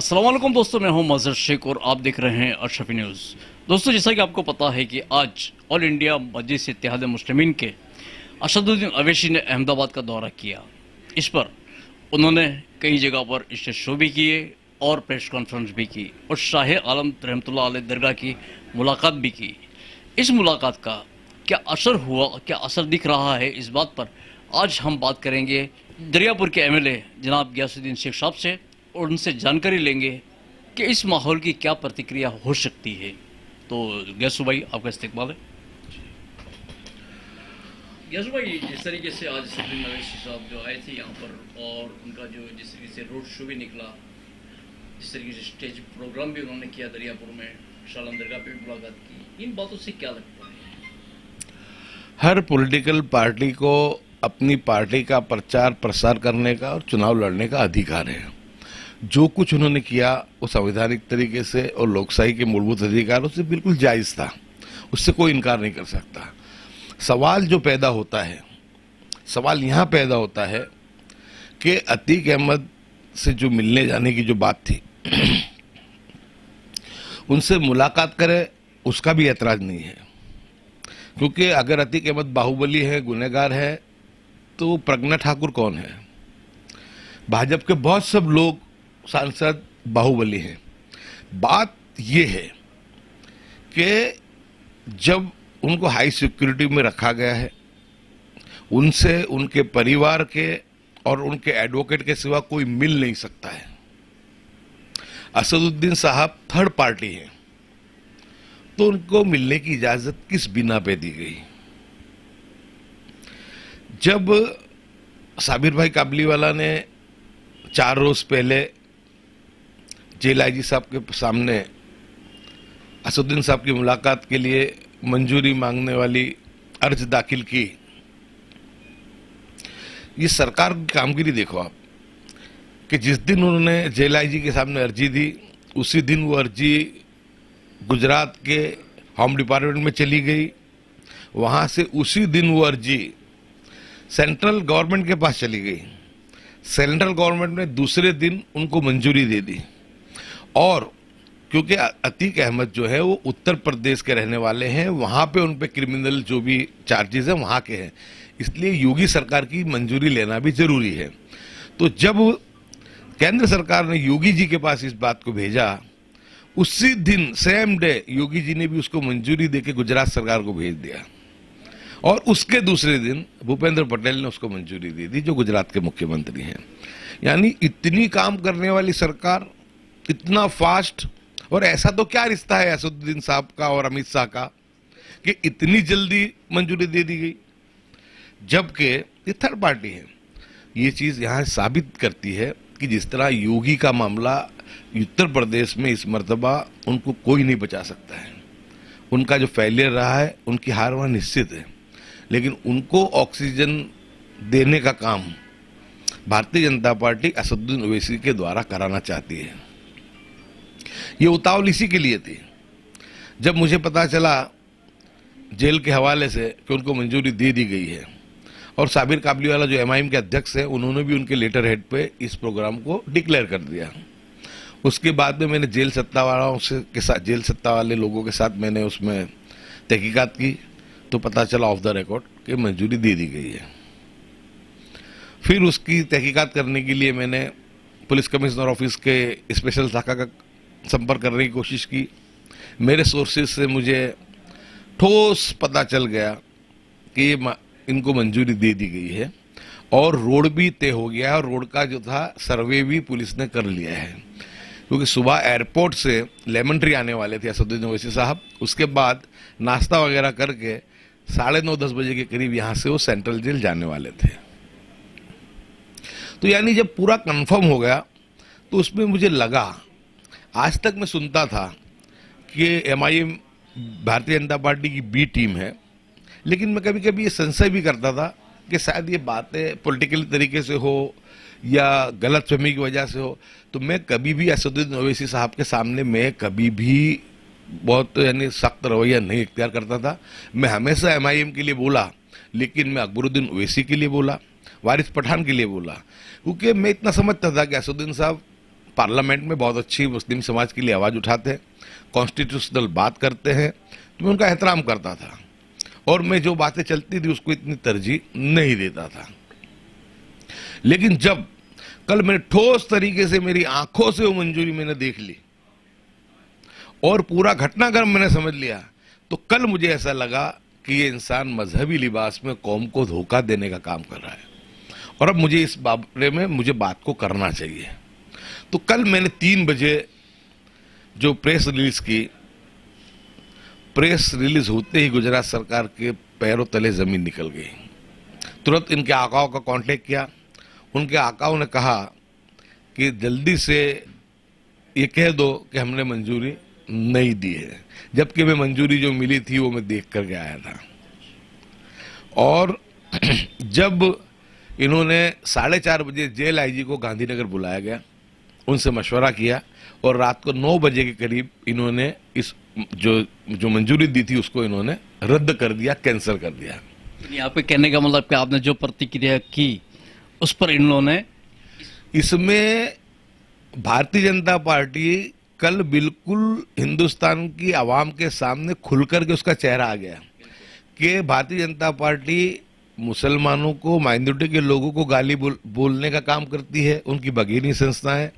अस्सलाम वालेकुम दोस्तों, मैं हूं मजहर शेख और आप देख रहे हैं अशरफी न्यूज़। दोस्तों, जैसा कि आपको पता है कि आज ऑल इंडिया मजलिस इत्तेहाद मुस्लिमीन के असदुद्दीन अवैसी ने अहमदाबाद का दौरा किया। इस पर उन्होंने कई जगह पर स्टेज शो भी किए और प्रेस कॉन्फ्रेंस भी की और शाह आलम रहमतुल्लाह अलैह दरगाह की मुलाकात भी की। इस मुलाकात का क्या असर हुआ, क्या असर दिख रहा है, इस बात पर आज हम बात करेंगे दरियापुर के एमएलए जनाब गियासुद्दीन शेख साहब से और उनसे जानकारी लेंगे कि इस माहौल की क्या प्रतिक्रिया हो सकती है। तो गैसू भाई, आपका इस्तेकबाल है। गैसू भाई, जिस तरीके से आज असदुद्दीन अवैसी साहब जो आए थे यहाँ पर और उनका जो जिस तरीके से रोड शो भी निकला, जिस तरीके से स्टेज प्रोग्राम भी उन्होंने किया दरियापुर में, शालाम दरगाह पे भी मुलाकात की, इन बातों से क्या लगता है? हर पॉलिटिकल पार्टी को अपनी पार्टी का प्रचार प्रसार करने का और चुनाव लड़ने का अधिकार है। जो कुछ उन्होंने किया वो संवैधानिक तरीके से और लोकशाही के मूलभूत अधिकारों से बिल्कुल जायज़ था, उससे कोई इनकार नहीं कर सकता। सवाल जो पैदा होता है, सवाल यहाँ पैदा होता है कि अतीक अहमद से जो मिलने जाने की जो बात थी उनसे मुलाकात करे, उसका भी ऐतराज नहीं है। क्योंकि अगर अतीक अहमद बाहुबली है, गुनहगार है, तो प्रज्ञा ठाकुर कौन है? भाजपा के बहुत सब लोग सांसद बाहुबली हैं। बात यह है कि जब उनको हाई सिक्योरिटी में रखा गया है, उनसे उनके परिवार के और उनके एडवोकेट के सिवा कोई मिल नहीं सकता है। असदुद्दीन साहब थर्ड पार्टी हैं, तो उनको मिलने की इजाजत किस बिना पे दी गई? जब साबिर भाई काबलीवाला ने 4 रोज पहले जेल आईजी साहब के सामने असदुद्दीन साहब की मुलाकात के लिए मंजूरी मांगने वाली अर्ज दाखिल की, ये सरकार की कामगिरी देखो आप कि जिस दिन उन्होंने जेल आईजी के सामने अर्जी दी, उसी दिन वो अर्जी गुजरात के होम डिपार्टमेंट में चली गई। वहां से उसी दिन वो अर्जी सेंट्रल गवर्नमेंट के पास चली गई। सेंट्रल गवर्नमेंट ने दूसरे दिन उनको मंजूरी दे दी। और क्योंकि अतीक अहमद जो है वो उत्तर प्रदेश के रहने वाले हैं, वहां पे उन पे क्रिमिनल जो भी चार्जेस हैं वहां के हैं, इसलिए योगी सरकार की मंजूरी लेना भी जरूरी है। तो जब केंद्र सरकार ने योगी जी के पास इस बात को भेजा, उसी दिन सेम डे योगी जी ने भी उसको मंजूरी देके गुजरात सरकार को भेज दिया और उसके दूसरे दिन भूपेंद्र पटेल ने उसको मंजूरी दे दी, जो गुजरात के मुख्यमंत्री हैं। यानी इतनी काम करने वाली सरकार, इतना फास्ट, और ऐसा तो क्या रिश्ता है असदुद्दीन साहब का और अमित शाह का कि इतनी जल्दी मंजूरी दे दी गई, जबकि ये थर्ड पार्टी है। ये चीज यहां साबित करती है कि जिस तरह योगी का मामला उत्तर प्रदेश में इस मर्तबा उनको कोई नहीं बचा सकता है। उनका जो फेलियर रहा है, उनकी हार वहां निश्चित है, लेकिन उनको ऑक्सीजन देने का काम भारतीय जनता पार्टी असदुद्दीन ओवैसी के द्वारा कराना चाहती है। ये उतावल इसी के लिए थी। जब मुझे पता चला जेल के हवाले से कि उनको मंजूरी दे दी गई है, और साबिर काबलीवाला जो एमआईएम के अध्यक्ष हैं, उन्होंने भी उनके लेटर हेड पे इस प्रोग्राम को डिक्लेयर कर दिया। उसके बाद में मैंने जेल सत्ता वाले लोगों के साथ मैंने उसमें तहकीकात की, तो पता चला ऑफ द रिकॉर्ड कि मंजूरी दे दी गई है। फिर उसकी तहकीकात करने के लिए मैंने पुलिस कमिश्नर ऑफिस के स्पेशल शाखा का संपर्क करने की कोशिश की। मेरे सोर्सेज से मुझे ठोस पता चल गया कि ये इनको मंजूरी दे दी गई है और रोड भी तय हो गया है, और रोड का जो था सर्वे भी पुलिस ने कर लिया है। क्योंकि सुबह एयरपोर्ट से लेमन ट्री आने वाले थे असदुद्दीन ओवैसी साहब, उसके बाद नाश्ता वगैरह करके 9:30-10 बजे के करीब यहाँ से वो सेंट्रल जेल जाने वाले थे। तो यानी जब पूरा कंफर्म हो गया, तो उसमें मुझे लगा, आज तक मैं सुनता था कि एमआईएम भारतीय जनता पार्टी की बी टीम है, लेकिन मैं कभी कभी ये संशय भी करता था कि शायद ये बातें पॉलिटिकल तरीके से हो या गलतफहमी की वजह से हो। तो मैं कभी भी असदुद्दीन ओवैसी साहब के सामने मैं कभी भी बहुत यानी सख्त रवैया नहीं इख्तियार करता था। मैं हमेशा एमआईएम के लिए बोला, लेकिन मैं अकबरुद्दीन ओवैसी के लिए बोला, वारिस पठान के लिए बोला, क्योंकि मैं इतना समझता था कि असदुद्दीन साहब पार्लियामेंट में बहुत अच्छी मुस्लिम समाज के लिए आवाज़ उठाते हैं, कॉन्स्टिट्यूशनल बात करते हैं, तो मैं उनका एहतराम करता था और मैं जो बातें चलती थी उसको इतनी तरजीह नहीं देता था। लेकिन जब कल मैंने ठोस तरीके से मेरी आंखों से वो मंजूरी मैंने देख ली और पूरा घटनाक्रम मैंने समझ लिया, तो कल मुझे ऐसा लगा कि ये इंसान मजहबी लिबास में कौम को धोखा देने का काम कर रहा है और अब मुझे इस बारे में मुझे बात को करना चाहिए। तो कल मैंने 3 बजे जो प्रेस रिलीज की, प्रेस रिलीज होते ही गुजरात सरकार के पैरों तले जमीन निकल गई। तुरंत इनके आकाओं का कांटेक्ट किया, उनके आकाओं ने कहा कि जल्दी से ये कह दो कि हमने मंजूरी नहीं दी है, जबकि मैं मंजूरी जो मिली थी वो मैं देख करके आया था। और जब इन्होंने 4:30 बजे जेल आईजी को गांधीनगर बुलाया गया, उनसे मशवरा किया और रात को 9 बजे के करीब इन्होंने इस जो मंजूरी दी थी उसको इन्होंने रद्द कर दिया, कैंसिल कर दिया। यहाँ पे कहने का मतलब कि आपने जो प्रतिक्रिया की उस पर इन्होंने, इसमें भारतीय जनता पार्टी कल बिल्कुल हिंदुस्तान की आवाम के सामने खुलकर के उसका चेहरा आ गया कि भारतीय जनता पार्टी मुसलमानों को, माइनॉरिटी के लोगों को गाली बोलने का काम करती है, उनकी भगीनी संस्था है,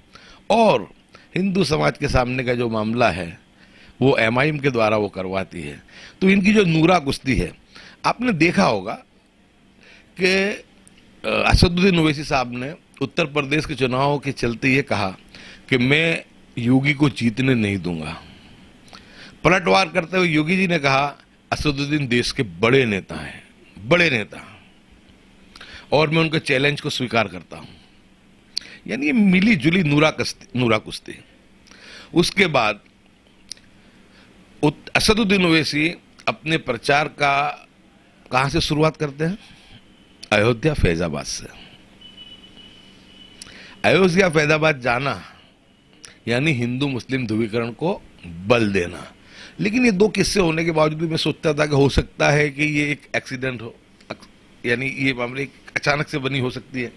और हिंदू समाज के सामने का जो मामला है वो एमआईएम के द्वारा वो करवाती है। तो इनकी जो नूरा कुश्ती है, आपने देखा होगा कि असदुद्दीन ओवैसी साहब ने उत्तर प्रदेश के चुनावों के चलते ये कहा कि मैं योगी को जीतने नहीं दूंगा। पलटवार करते हुए योगी जी ने कहा असदुद्दीन देश के बड़े नेता हैं, बड़े नेता, और मैं उनके चैलेंज को स्वीकार करता हूं। यानी ये मिली जुली नूरा कुश्ती। उसके बाद असदुद्दीन ओवैसी अपने प्रचार का कहां से शुरुआत करते हैं? अयोध्या फैजाबाद से। अयोध्या फैजाबाद जाना यानी हिंदू मुस्लिम ध्रुवीकरण को बल देना। लेकिन ये 2 किस्से होने के बावजूद भी मैं सोचता था कि हो सकता है कि ये एक एक्सीडेंट हो, यानी ये मामले अचानक से बनी हो सकती है।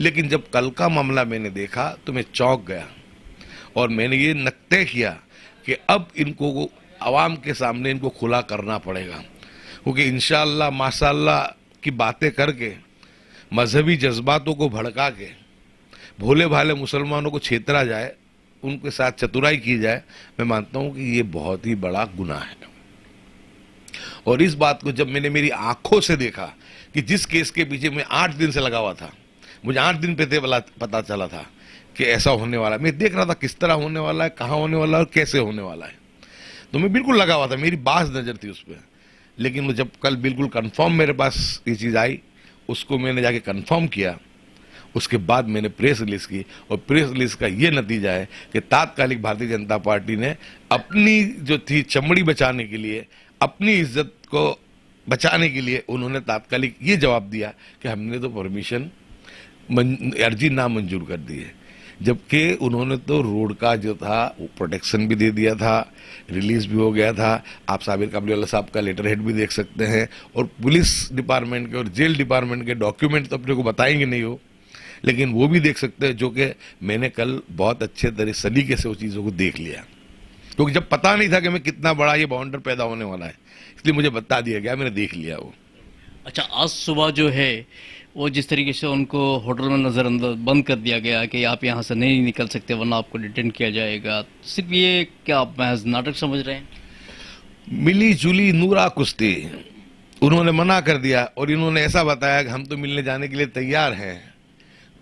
लेकिन जब कल का मामला मैंने देखा तो मैं चौंक गया और मैंने ये तय किया कि अब इनको आवाम के सामने इनको खुला करना पड़ेगा, क्योंकि इंशाअल्लाह माशाअल्लाह की बातें करके, मजहबी जज्बातों को भड़का के भोले भाले मुसलमानों को छेतरा जाए, उनके साथ चतुराई की जाए, मैं मानता हूं कि ये बहुत ही बड़ा गुनाह है। और इस बात को जब मैंने मेरी आंखों से देखा कि जिस केस के पीछे मैं 8 दिन से लगा हुआ था, मुझे 8 दिन पता चला था कि ऐसा होने वाला है। मैं देख रहा था किस तरह होने वाला है, कहाँ होने वाला है और कैसे होने वाला है, तो मैं बिल्कुल लगा हुआ था, मेरी बाज नजर थी उस पर। लेकिन जब कल बिल्कुल कंफर्म मेरे पास ये चीज़ आई, उसको मैंने जाके कंफर्म किया, उसके बाद मैंने प्रेस रिलीज की और प्रेस रिलीज का ये नतीजा है कि तात्कालिक भारतीय जनता पार्टी ने अपनी जो थी चमड़ी बचाने के लिए, अपनी इज्जत को बचाने के लिए उन्होंने तात्कालिक ये जवाब दिया कि हमने तो परमिशन अर्जी नामंजूर कर दी है। जबकि उन्होंने तो रोड का जो था वो प्रोटेक्शन भी दे दिया था, रिलीज भी हो गया था। आप साबिर काबलीवाला साहब का लेटर हेड भी देख सकते हैं और पुलिस डिपार्टमेंट के और जेल डिपार्टमेंट के डॉक्यूमेंट तो अपने को बताएंगे नहीं हो, लेकिन वो भी देख सकते हैं, जो कि मैंने कल बहुत अच्छे सलीके से उस चीज़ों को देख लिया, क्योंकि जब पता नहीं था कि मैं कितना बड़ा ये बाउंडर पैदा होने वाला है, इसलिए मुझे बता दिया गया, मैंने देख लिया वो। अच्छा, आज सुबह जो है वो जिस तरीके से उनको होटल में नज़रअंदाज बंद कर दिया गया कि आप यहाँ से नहीं निकल सकते वरना आपको डिटेन किया जाएगा, सिर्फ ये क्या आप महज नाटक समझ रहे हैं? मिली जुली नूरा कुश्ती, उन्होंने मना कर दिया और इन्होंने ऐसा बताया कि हम तो मिलने जाने के लिए तैयार हैं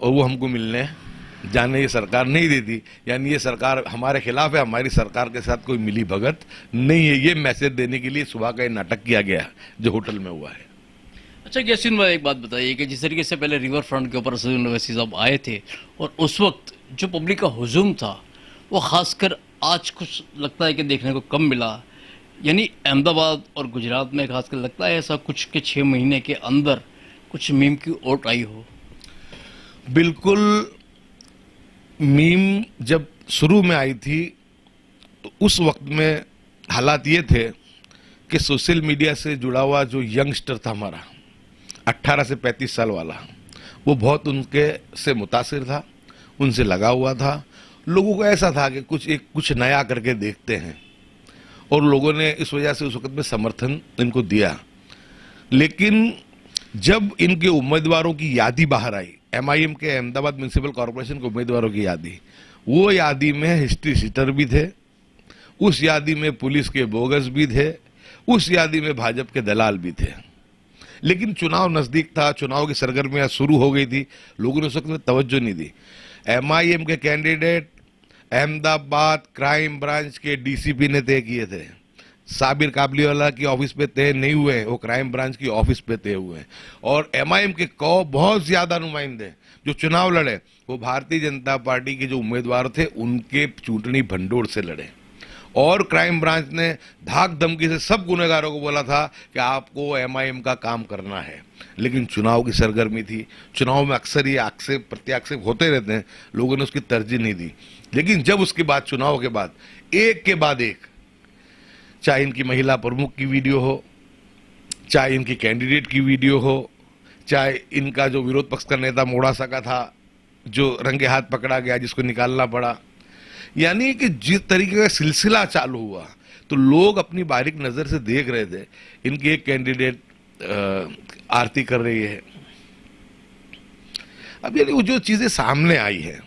और वो हमको मिलने जाने ये सरकार नहीं देती, यानी ये सरकार हमारे खिलाफ है, हमारी सरकार के साथ कोई मिली भगत नहीं है। ये मैसेज देने के लिए सुबह का ये नाटक किया गया जो होटल में हुआ है। अच्छा यासीन भाई, एक बात बताइए कि जिस तरीके से पहले रिवर फ्रंट के ऊपर असदुद्दीन ओवैसी साहब आए थे और उस वक्त जो पब्लिक का हुजूम था वो खासकर आज कुछ लगता है कि देखने को कम मिला, यानी अहमदाबाद और गुजरात में खासकर लगता है ऐसा कुछ के 6 महीने के अंदर कुछ मीम की ओट आई हो। बिल्कुल, मीम जब शुरू में आई थी तो उस वक्त में हालात ये थे कि सोशल मीडिया से जुड़ा हुआ जो यंगस्टर था हमारा 18 से 35 साल वाला, वो बहुत उनके से मुतासिर था, उनसे लगा हुआ था लोगों को ऐसा था कि कुछ नया करके देखते हैं, और लोगों ने इस वजह से उस वक्त में समर्थन इनको दिया। लेकिन जब इनके उम्मीदवारों की यादी बाहर आई, एमआईएम के अहमदाबाद म्युनिसिपल कॉरपोरेशन के उम्मीदवारों की यादी, वो यादी में हिस्ट्री सीटर भी थे, उस यादी में पुलिस के बोगस भी थे, उस यादी में भाजपा के दलाल भी थे। लेकिन चुनाव नजदीक था, चुनाव की सरगर्मियां शुरू हो गई थी, लोगों ने उस वक्त में तवज्जो नहीं दी। एमआईएम के कैंडिडेट अहमदाबाद क्राइम ब्रांच के डीसीपी ने तय किए थे। साबिर काबलीवाला की ऑफिस पे तय नहीं हुए हैं, वो क्राइम ब्रांच की ऑफिस पे तय हुए हैं। और एमआईएम के बहुत ज्यादा नुमाइंदे जो चुनाव लड़े, वो भारतीय जनता पार्टी के जो उम्मीदवार थे उनके चूंटनी भंडोर से लड़े। और क्राइम ब्रांच ने धाक धमकी से सब गुनहगारों को बोला था कि आपको एमआईएम का काम करना है। लेकिन चुनाव की सरगर्मी थी, चुनाव में अक्सर ये आक्षेप प्रत्याक्षेप होते रहते हैं, लोगों ने उसकी तरजीह नहीं दी। लेकिन जब उसके बाद चुनाव के बाद एक के बाद एक, चाहे इनकी महिला प्रमुख की वीडियो हो, चाहे इनकी कैंडिडेट की वीडियो हो, चाहे इनका जो विरोध पक्ष का नेता मोड़ासा का था जो रंगे हाथ पकड़ा गया, जिसको निकालना पड़ा, यानी कि जिस तरीके का सिलसिला चालू हुआ, तो लोग अपनी बारीक नजर से देख रहे थे। इनकी एक कैंडिडेट आरती कर रही है। अब यानी वो जो चीजें सामने आई है,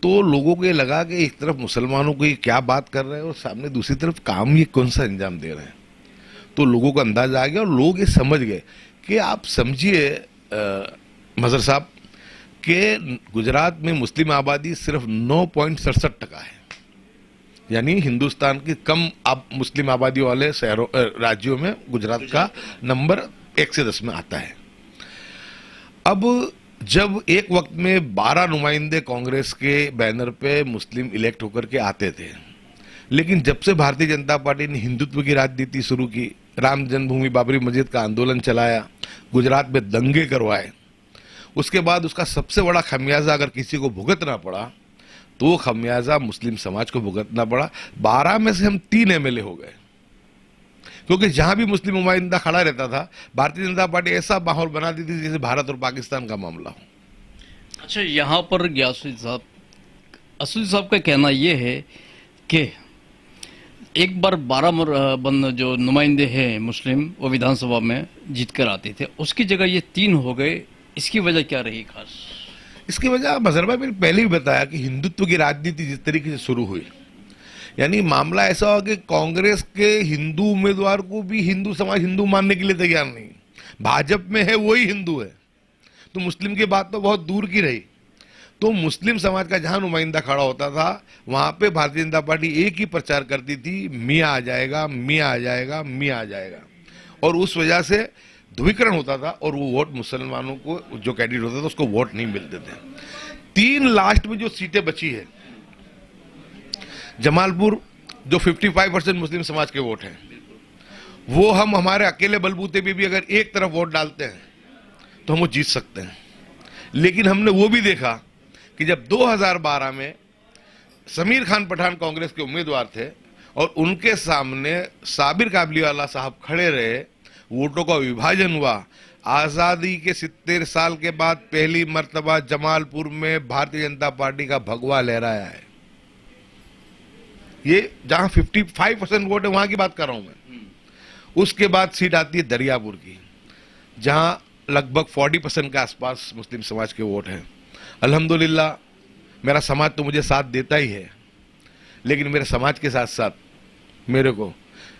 तो लोगों को ये लगा कि एक तरफ मुसलमानों को ये क्या बात कर रहे हैं और सामने दूसरी तरफ काम ये कौन सा अंजाम दे रहे हैं। तो लोगों को अंदाजा आ गया और लोग ये समझ गए कि आप समझिए मजहर साहब कि गुजरात में मुस्लिम आबादी सिर्फ 9.67% है, यानी हिंदुस्तान की कम मुस्लिम आबादी वाले शहरों राज्यों में गुजरात का नंबर 1 से 10 में आता है। अब जब एक वक्त में 12 नुमाइंदे कांग्रेस के बैनर पे मुस्लिम इलेक्ट होकर के आते थे, लेकिन जब से भारतीय जनता पार्टी ने हिंदुत्व की राजनीति शुरू की, राम जन्मभूमि बाबरी मस्जिद का आंदोलन चलाया, गुजरात में दंगे करवाए, उसके बाद उसका सबसे बड़ा खमियाजा अगर किसी को भुगतना पड़ा तो वो खमियाजा मुस्लिम समाज को भुगतना पड़ा। 12 में से हम 3 एमएलए हो गए, क्योंकि जहां भी मुस्लिम नुमाइंदा खड़ा रहता था, भारतीय जनता पार्टी ऐसा माहौल बना दी थी जैसे भारत और पाकिस्तान का मामला हो। अच्छा, यहाँ पर असुद्दीन साहब का कहना ये है कि एक बार 12 जो नुमाइंदे हैं मुस्लिम, वो विधानसभा में जीत कर आते थे, उसकी जगह ये 3 हो गए। इसकी वजह क्या रही खास? इसकी वजह मजहर भाई मैंने पहले ही बताया कि हिंदुत्व की राजनीति जिस तरीके से शुरू हुई, यानी मामला ऐसा हो कि कांग्रेस के हिंदू उम्मीदवार को भी हिंदू समाज हिंदू मानने के लिए तैयार नहीं, भाजपा में है वही हिंदू है, तो मुस्लिम की बात तो बहुत दूर की रही। तो मुस्लिम समाज का जहां नुमाइंदा खड़ा होता था, वहां पे भारतीय जनता पार्टी एक ही प्रचार करती थी, मियां आ जाएगा, मियां आ जाएगा, मियां आ जाएगा। और उस वजह से ध्रुवीकरण होता था और वो वोट मुसलमानों को, जो कैंडिडेट होता था उसको वोट नहीं मिलते थे। 3 लास्ट में जो सीटें बची है, जमालपुर जो 55% मुस्लिम समाज के वोट हैं, वो हम हमारे अकेले बलबूते पे भी अगर एक तरफ वोट डालते हैं तो हम वो जीत सकते हैं। लेकिन हमने वो भी देखा कि जब 2012 में समीर खान पठान कांग्रेस के उम्मीदवार थे और उनके सामने साबिर काबलीवाला साहब खड़े रहे, वोटों का विभाजन हुआ। आजादी के 70 साल के बाद पहली मर्तबा जमालपुर में भारतीय जनता पार्टी का भगवा लहराया है। ये जहां 55% वोट है वहां की बात कर रहा हूं मैं। उसके बाद सीट आती है दरियापुर की, जहां लगभग 40% के आसपास मुस्लिम समाज के वोट हैं। अल्हम्दुलिल्लाह मेरा समाज तो मुझे साथ देता ही है, लेकिन मेरे समाज के साथ साथ मेरे को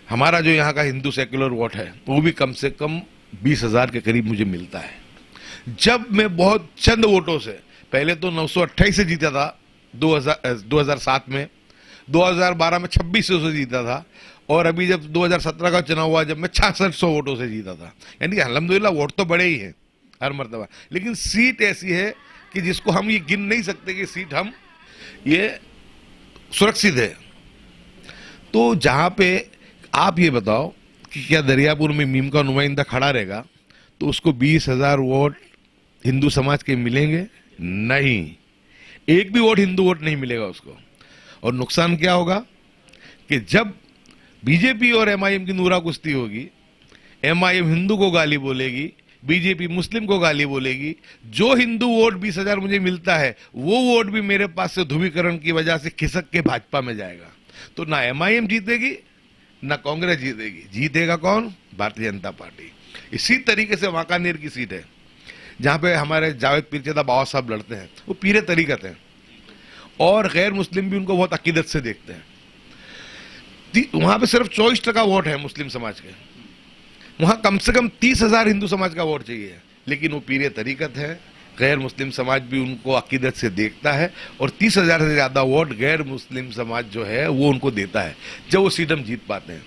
हमारा जो यहाँ का हिंदू सेक्युलर वोट है वो भी कम से कम 20,000 के करीब मुझे मिलता है। जब मैं बहुत चंद वोटों से, पहले तो 928 से जीता था 2007 में, 2012 में 2600 से जीता था, और अभी जब 2017 का चुनाव हुआ जब मैं 6600 वोटों से जीता था। यानी कि अल्हम्दुलिल्लाह वोट तो बड़े ही हैं हर मर्तबा, लेकिन सीट ऐसी है कि जिसको हम ये गिन नहीं सकते कि सीट हम ये सुरक्षित है। तो जहां पे आप ये बताओ कि क्या दरियापुर में मीम का नुमाइंदा खड़ा रहेगा तो उसको 20,000 वोट हिंदू समाज के मिलेंगे? नहीं, एक भी वोट हिंदू वोट नहीं मिलेगा उसको। और नुकसान क्या होगा कि जब बीजेपी और एमआईएम की नूरा कुश्ती होगी, एमआईएम हिंदू को गाली बोलेगी, बीजेपी मुस्लिम को गाली बोलेगी, जो हिंदू वोट 20,000 मुझे मिलता है वो वोट भी मेरे पास से ध्रुवीकरण की वजह से खिसक के भाजपा में जाएगा। तो ना एमआईएम जीतेगी ना कांग्रेस जीतेगी, जीतेगा कौन? भारतीय जनता पार्टी। इसी तरीके से वांकानेर की सीट है जहां पे हमारे जावेद पीरचदा बाबा साहब लड़ते हैं, वो पीरे तरीकत हैं और गैर मुस्लिम भी उनको बहुत अकीदत से देखते हैं। वहां पे सिर्फ 24% वोट है मुस्लिम समाज के, वहां कम से कम 30,000 हिंदू समाज का वोट चाहिए, लेकिन वो पीरे तरीकत है, गैर मुस्लिम समाज भी उनको अकीदत से देखता है और 30,000 से ज्यादा वोट गैर मुस्लिम समाज जो है वो उनको देता है जब वो सीट हम जीत पाते हैं।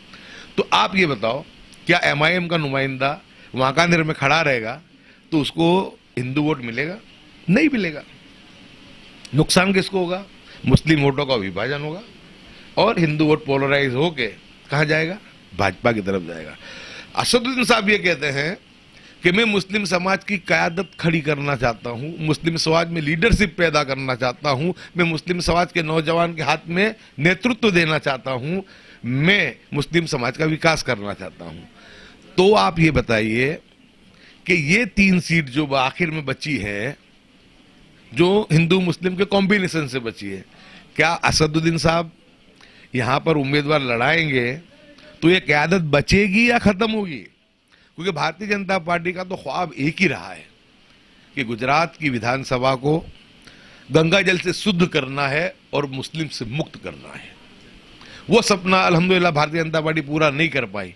तो आप ये बताओ, क्या एमआईएम का नुमाइंदा वांकानेर में खड़ा रहेगा तो उसको हिंदू वोट मिलेगा? नहीं मिलेगा। नुकसान किसको होगा? मुस्लिम वोटों का विभाजन होगा और हिंदू वोट पोलराइज होके कहां जाएगा? भाजपा की तरफ जाएगा। असदुद्दीन साहब ये कहते हैं कि मैं मुस्लिम समाज की क़यादत खड़ी करना चाहता हूं, मुस्लिम समाज में लीडरशिप पैदा करना चाहता हूं, मैं मुस्लिम समाज के नौजवान के हाथ में नेतृत्व देना चाहता हूं, मैं मुस्लिम समाज का विकास करना चाहता हूं। तो आप ये बताइए कि ये 3 सीट जो आखिर में बची है, जो हिंदू मुस्लिम के कॉम्बिनेशन से बची है, क्या असदुद्दीन साहब यहां पर उम्मीदवार लड़ाएंगे तो ये क़यादत बचेगी या खत्म होगी? क्योंकि भारतीय जनता पार्टी का तो ख्वाब एक ही रहा है कि गुजरात की विधानसभा को गंगा जल से शुद्ध करना है और मुस्लिम से मुक्त करना है। वो सपना अल्हम्दुलिल्लाह भारतीय जनता पार्टी पूरा नहीं कर पाई।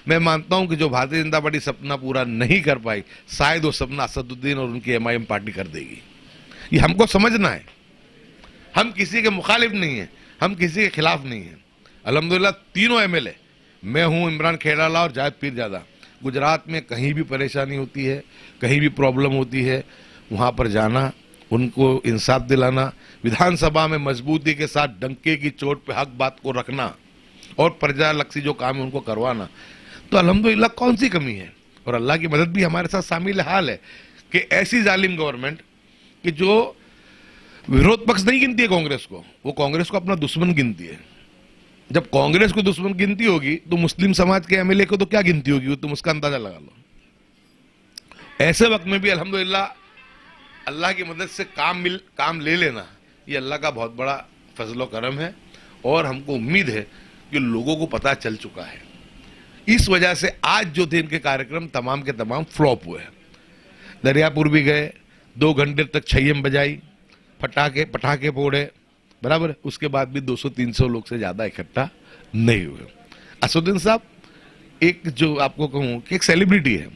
मैं मानता हूं कि जो भारतीय जनता पार्टी सपना पूरा नहीं कर पाई, शायद वो सपना असदुद्दीन और उनकी एमआईएम पार्टी कर देगी। ये हमको समझना है। हम किसी के मुखालिफ नहीं है, हम किसी के खिलाफ नहीं है। अल्हम्दुलिल्लाह तीनों एमएलए, मैं हूं, इमरान खेड़ाला और जावेद पीरजादा, गुजरात में कहीं भी परेशानी होती है, कहीं भी प्रॉब्लम होती है, वहां पर जाना, उनको इंसाफ दिलाना, विधानसभा में मजबूती के साथ डंके की चोट पे हक बात को रखना और प्रजा लक्षी जो काम है उनको करवाना। तो अल्हम्दुलिल्लाह कौन सी कमी है? और अल्लाह की मदद भी हमारे साथ शामिल हाल है कि ऐसी जालिम गवर्नमेंट कि जो विरोध पक्ष नहीं गिनती है कांग्रेस को, वो कांग्रेस को अपना दुश्मन गिनती है। जब कांग्रेस को दुश्मन गिनती होगी तो मुस्लिम समाज के एमएलए को तो क्या गिनती होगी, तुम उसका अंदाजा लगा लो। ऐसे वक्त में भी अल्हम्दुलिल्लाह अल्लाह की मदद से काम ले लेना, ये अल्लाह का बहुत बड़ा फजलो करम है और हमको उम्मीद है कि लोगों को पता चल चुका है। इस वजह से आज जो थे इनके कार्यक्रम तमाम के तमाम फ्लॉप हुए हैं। दरियापुर भी गए, 2 घंटे तक छैयम बजाई, पटाखे फोड़े, बराबर, उसके बाद भी 200-300 लोग से ज्यादा इकट्ठा नहीं हुए। असदुद्दीन साहब एक, जो आपको कहूं कि एक सेलिब्रिटी है।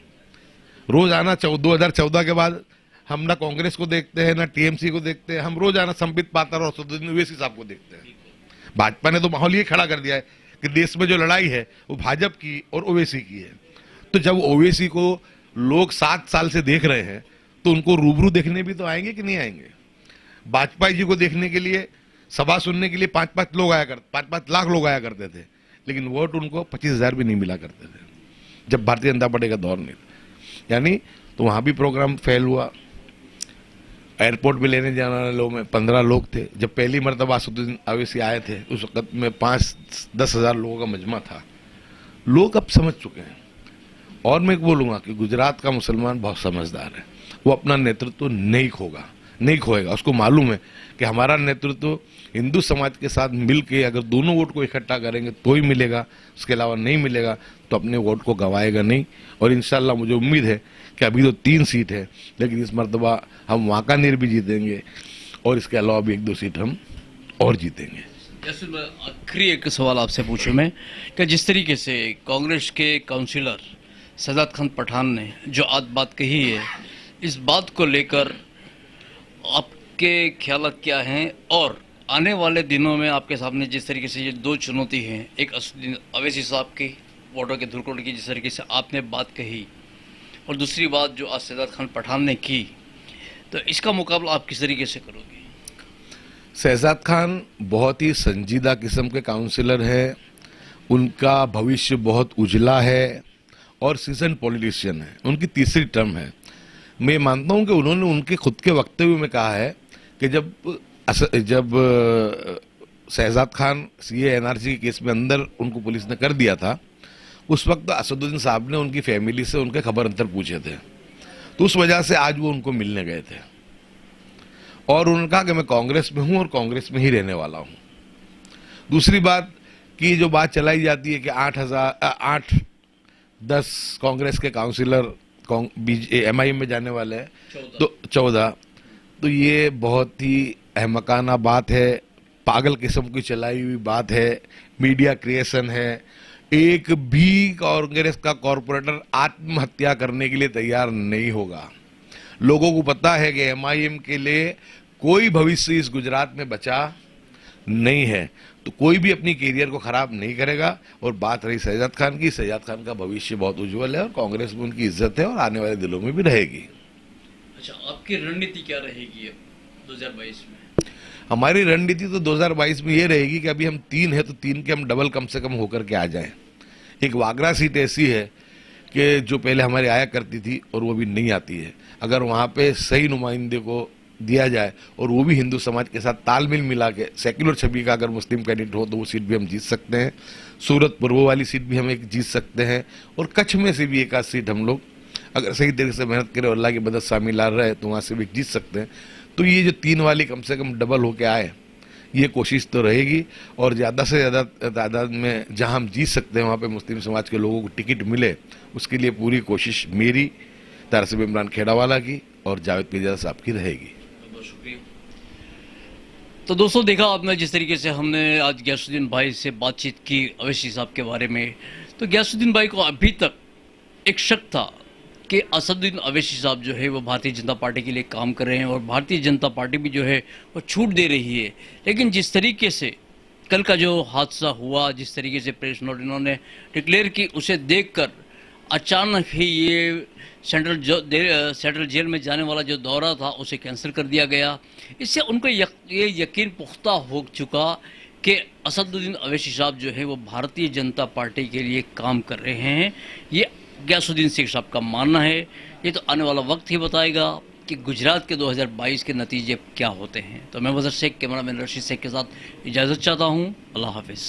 रोजाना 2014 के बाद हम ना कांग्रेस को देखते हैं ना टीएमसी को देखते हैं, हम रोजाना संबित पात्रा और असदुद्दीन ओवैसी साहब को देखते हैं। भाजपा ने तो माहौल ये खड़ा कर दिया है कि देश में जो लड़ाई है वो भाजपा की और ओवैसी की है। तो जब ओवैसी को लोग 7 साल से देख रहे हैं तो उनको रूबरू देखने भी तो आएंगे कि नहीं आएंगे? वाजपेयी जी को देखने के लिए, सभा सुनने के लिए 5-5 लाख लोग आया करते थे, लेकिन वोट उनको 25,000 भी नहीं मिला करते थे जब भारतीय जनता पार्टी का दौर नहीं था। यानी तो वहां भी प्रोग्राम फेल हुआ। एयरपोर्ट पे लेने जाने वाले लोग में 15 लोग थे। जब पहली मरतबा असदुद्दीन ओवैसी आए थे उस वक्त में 5-10 हज़ार लोगों का मजमा था। लोग अब समझ चुके हैं। और मैं बोलूंगा कि गुजरात का मुसलमान बहुत समझदार है, वो अपना नेतृत्व नहीं खोएगा। उसको मालूम है कि हमारा नेतृत्व हिंदू समाज के साथ मिलके अगर दोनों वोट को इकट्ठा करेंगे तो ही मिलेगा, उसके अलावा नहीं मिलेगा तो अपने वोट को गंवाएगा नहीं। और इंशाल्लाह मुझे उम्मीद है कि अभी तो 3 सीट है, लेकिन इस मरतबा हम वांकानेर भी जीतेंगे और इसके अलावा भी 1-2 सीट हम और जीतेंगे। जैसे मैं आखिरी एक सवाल आपसे पूछूं मैं कि जिस तरीके से कांग्रेस के काउंसिलर सजाद खान पठान ने जो आज बात कही है, इस बात को लेकर आपके ख्यालात क्या हैं? और आने वाले दिनों में आपके सामने जिस तरीके से ये 2 चुनौती हैं, एक असदुद्दीन ओवैसी साहब की वोटों के धुरकोड़ की जिस तरीके से आपने बात कही, और दूसरी बात जो आज सजाद खान पठान ने की, तो इसका मुकाबला आप किस तरीके से करोगे? शहजाद खान बहुत ही संजीदा किस्म के काउंसिलर हैं, उनका भविष्य बहुत उजला है और सीजन पॉलिटिशियन है, उनकी 3री टर्म है। मैं मानता हूं कि उन्होंने उनके खुद के वक्तव्य में कहा है कि जब शहजाद खान सीए एनआरसी के केस में अंदर उनको पुलिस ने कर दिया था, उस वक्त असदुद्दीन साहब ने उनकी फैमिली से उनके खबर अंतर पूछे थे तो उस वजह से आज वो उनको मिलने गए थे और उन्होंने कहा कि मैं कांग्रेस में हूं और कांग्रेस में ही रहने वाला हूं। दूसरी बात कि जो बात चलाई जाती है कि 8-10 कांग्रेस के काउंसिलर MIM में जाने वाले हैं, तो 14, तो ये बहुत ही अहमकाना बात है, पागल किस्म की चलाई हुई बात है, मीडिया क्रिएशन है। एक भी कांग्रेस का कॉरपोरेटर आत्महत्या करने के लिए तैयार नहीं होगा। लोगों को पता है कि MIM के लिए कोई भविष्य इस गुजरात में बचा नहीं है, तो कोई भी अपनी कैरियर को खराब नहीं करेगा। और बात रही सज्जाद खान की, सज्जाद खान का भविष्य बहुत उज्जवल है और कांग्रेस में उनकी इज्जत है और आने वाले दिनों में भी रहेगी। अच्छा, आपकी रणनीति क्या रहेगी अब 2022 में? हमारी रणनीति तो 2022 में ये रहेगी कि अभी हम 3 हैं तो 3 के हम डबल कम से कम होकर के आ जाएं। एक वागरा सीट ऐसी है कि जो पहले हमारी आया करती थी और वो भी नहीं आती है। अगर वहाँ पे सही नुमाइंदे को दिया जाए और वो भी हिंदू समाज के साथ तालमेल मिला के सेक्युलर छवि का अगर मुस्लिम कैंडिडेट हो तो वो सीट भी हम जीत सकते हैं। सूरत पूर्व वाली सीट भी हम एक जीत सकते हैं और कच्छ में से भी एक आध सीट हम लोग अगर सही तरीके से मेहनत करें और अल्लाह की मदद शामिल आ रहे तो वहाँ से भी जीत सकते हैं। तो ये जो 3 वाली कम से कम डबल होके आए, ये कोशिश तो रहेगी और ज़्यादा से ज़्यादा तादाद में जहाँ हम जीत सकते हैं वहाँ पे मुस्लिम समाज के लोगों को टिकट मिले, उसके लिए पूरी कोशिश मेरी, तारसिब इमरान खेड़ावाला की और जावेद मिर्जा साहब की रहेगी। बहुत शुक्रिया। तो दोस्तों, देखा आपने जिस तरीके से हमने आज गयासुद्दीन भाई से बातचीत की अवैसी साहब के बारे में, तो गयासुद्दीन भाई को अभी तक एक शक था कि असदुद्दीन अवैसी साहब जो है वो भारतीय जनता पार्टी के लिए काम कर रहे हैं और भारतीय जनता पार्टी भी जो है वो छूट दे रही है। लेकिन जिस तरीके से कल का जो हादसा हुआ, जिस तरीके से प्रेस नोट इन्होंने डिक्लेयर की, उसे देखकर अचानक ही ये सेंट्रल जेल में जाने वाला जो दौरा था उसे कैंसिल कर दिया गया। इससे उनको ये यकीन पुख्ता हो चुका कि असदुद्दीन अवैसी साहब जो है वो भारतीय जनता पार्टी के लिए काम कर रहे हैं। ये गयासुद्दीन शेख साहब का मानना है। ये तो आने वाला वक्त ही बताएगा कि गुजरात के 2022 के नतीजे क्या होते हैं। तो मैं वज़र शेख, कैमरामैन रशीद शेख के साथ इजाज़त चाहता हूँ। अल्लाह हाफिज़।